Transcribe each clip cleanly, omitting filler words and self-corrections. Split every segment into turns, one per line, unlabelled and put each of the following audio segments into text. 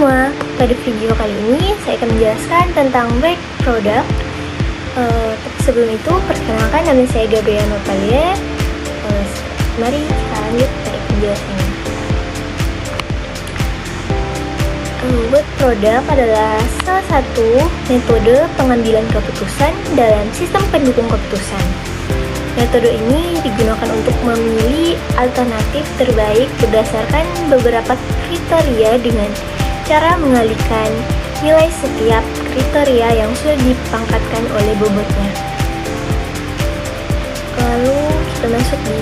semua, pada video kali ini saya akan menjelaskan tentang weight product. Tapi sebelum itu, perkenalkan nama saya Gabriela Natalia. Mari kita lanjut pada penjelasannya. Weight product adalah salah satu metode pengambilan keputusan dalam sistem pendukung keputusan. Metode ini digunakan untuk memilih alternatif terbaik berdasarkan beberapa kriteria dengan cara mengalihkan nilai setiap kriteria yang sudah dipangkatkan oleh bobotnya. Lalu kita masuk di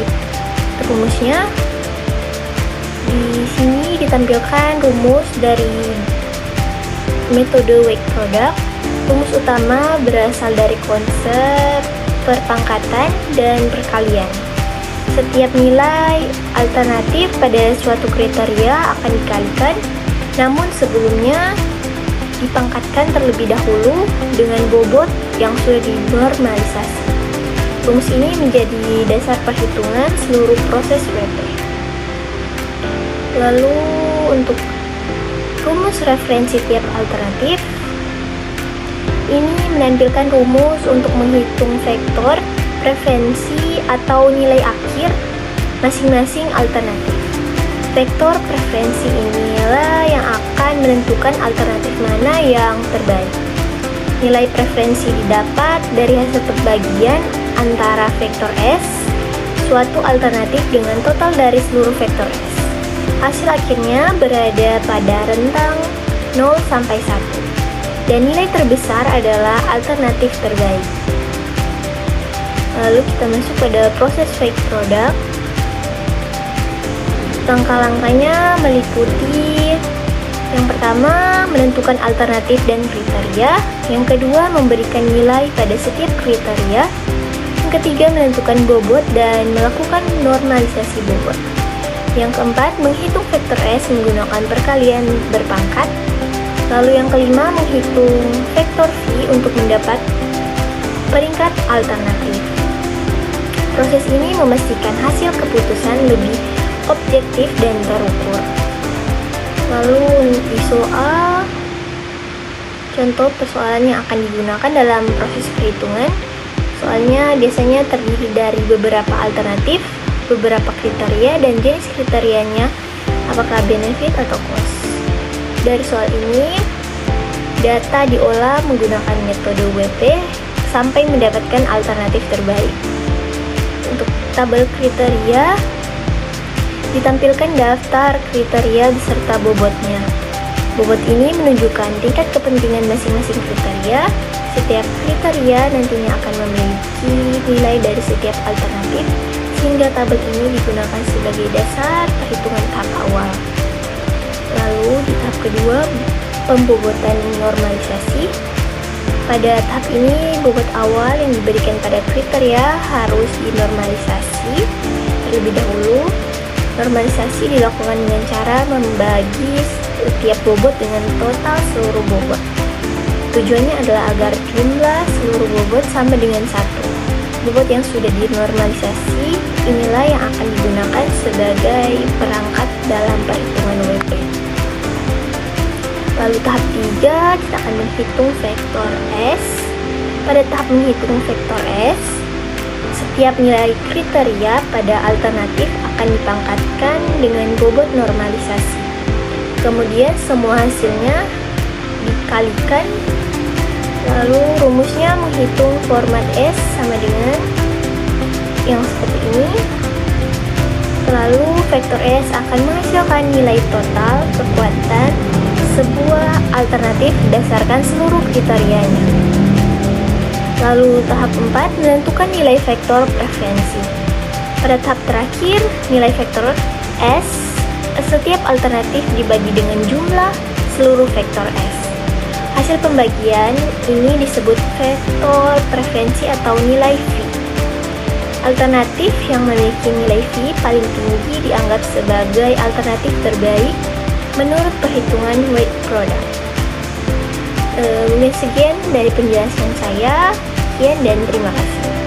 rumusnya. Di sini ditampilkan rumus dari metode weight product. Rumus utama berasal dari konsep perpangkatan dan perkalian. Setiap nilai alternatif pada suatu kriteria akan dikalikan, namun sebelumnya dipangkatkan terlebih dahulu dengan bobot yang sudah dinormalisasi. Rumus ini menjadi dasar perhitungan seluruh proses WP. Lalu untuk rumus referensi tiap alternatif, ini menampilkan rumus untuk menghitung vektor preferensi atau nilai akhir masing-masing alternatif. Vektor preferensi inilah yang akan menentukan alternatif mana yang terbaik. Nilai preferensi didapat dari hasil pembagian antara vektor S, suatu alternatif dengan total dari seluruh vektor S. Hasil akhirnya berada pada rentang 0 sampai 1. Dan nilai terbesar adalah alternatif terbaik. Lalu kita masuk pada proses weight product. Langkah-langkahnya meliputi yang pertama, menentukan alternatif dan kriteria. Yang kedua, memberikan nilai pada setiap kriteria. Yang ketiga, menentukan bobot dan melakukan normalisasi bobot. Yang keempat, menghitung vektor S menggunakan perkalian berpangkat. Lalu yang kelima, menghitung vektor V untuk mendapat peringkat alternatif. Proses ini memastikan hasil keputusan lebih objektif dan terukur. Lalu di soal, contoh persoalan yang akan digunakan dalam proses perhitungan. Soalnya biasanya terdiri dari beberapa alternatif, beberapa kriteria, dan jenis kriterianya apakah benefit atau cost. Dari soal ini, data diolah menggunakan metode WP sampai mendapatkan alternatif terbaik. Untuk tabel kriteria, ditampilkan daftar kriteria beserta bobotnya. Bobot ini menunjukkan tingkat kepentingan masing-masing kriteria. Setiap kriteria nantinya akan memiliki nilai dari setiap alternatif, sehingga tabel ini digunakan sebagai dasar perhitungan tahap awal. Lalu di tahap kedua, pembobotan normalisasi. Pada tahap ini, bobot awal yang diberikan pada kriteria harus dinormalisasi terlebih dahulu. Normalisasi dilakukan dengan cara membagi setiap bobot dengan total seluruh bobot. Tujuannya adalah agar jumlah seluruh bobot sama dengan 1. Bobot yang sudah dinormalisasi inilah yang akan digunakan sebagai perangkat dalam perhitungan WP. Lalu tahap 3, kita akan menghitung vektor S. Pada tahap menghitung vektor S, setiap nilai kriteria pada alternatif akan dipangkatkan dengan bobot normalisasi. Kemudian semua hasilnya dikalikan. Lalu rumusnya menghitung format S sama dengan yang seperti ini. Lalu vektor S akan menghasilkan nilai total kekuatan sebuah alternatif berdasarkan seluruh kriterianya. Lalu tahap 4, menentukan nilai vektor preferensi. Pada tahap terakhir, nilai vektor S, setiap alternatif dibagi dengan jumlah seluruh vektor S. Hasil pembagian ini disebut vektor preferensi atau nilai V. Alternatif yang memiliki nilai V paling tinggi dianggap sebagai alternatif terbaik menurut perhitungan weight product. Mungkin sekian dari penjelasan saya. Sekian dan terima kasih.